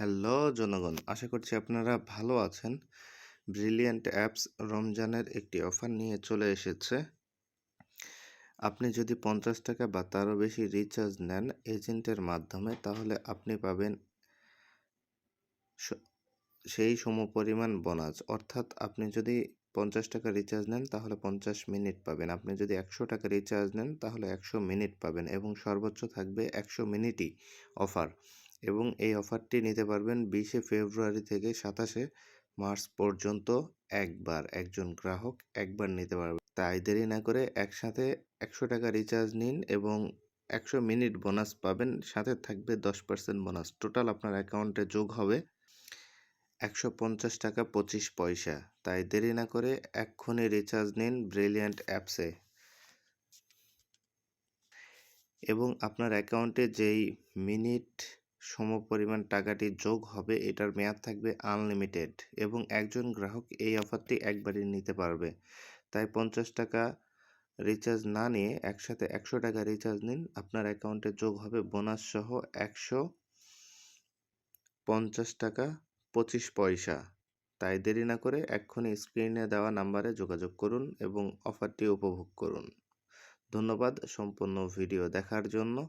Hello জনগণ, আশা করছি আপনারা ভালো আছেন। ব্রিলিয়ান্ট অ্যাপস রমজানের একটি অফার নিয়ে চলে এসেছে। আপনি যদি 50 টাকা বা তারও বেশি রিচার্জ নেন এজেন্টের মাধ্যমে, তাহলে আপনি পাবেন স- সেই সমপরিমাণ বোনাস। অর্থাৎ আপনি যদি 50 টাকা রিচার্জ নেন তাহলে 50 মিনিট পাবেন। আপনি যদি 100 টাকা রিচার্জ নেন তাহলে 100 মিনিট পাবেন এবং সর্বোচ্চ থাকবে 100 মিনিটই অফার। এবং এই অফারটি নিতে পারবেন 20শে ফেব্রুয়ারি থেকে 27শে মার্চ পর্যন্ত। একজন গ্রাহক একবার নিতে পারবে। তাই দেরি না করে একসাথে 100 টাকা রিচার্জ নিন এবং 100 মিনিট বোনাস পাবেন, সাথে থাকবে 10% বোনাস। টোটাল আপনার অ্যাকাউন্টে যোগ হবে 150 টাকা 25 পয়সা। তাই দেরি না করে এক্ষুনি রিচার্জ নিন ব্রিলিয়ান্ট অ্যাপসে এবং আপনার অ্যাকাউন্টে যেই মিনিট সমপরিমাণ টাকাটি যোগ হবে এটার মেয়াদ থাকবে আনলিমিটেড এবং একজন গ্রাহক এই অফারটি একবারই নিতে পারবে। তাই 50 টাকা রিচার্জ না নিয়ে একসাথে 100 টাকা রিচার্জ নিন। আপনার অ্যাকাউন্টে যোগ হবে বোনাস সহ 150 টাকা 25 পয়সা। তাই দেরি না করে এক্ষুনি স্ক্রিনে দেওয়া নাম্বারে যোগাযোগ করুন এবং অফারটি উপভোগ করুন। ধন্যবাদ সম্পূর্ণ ভিডিও দেখার জন্য।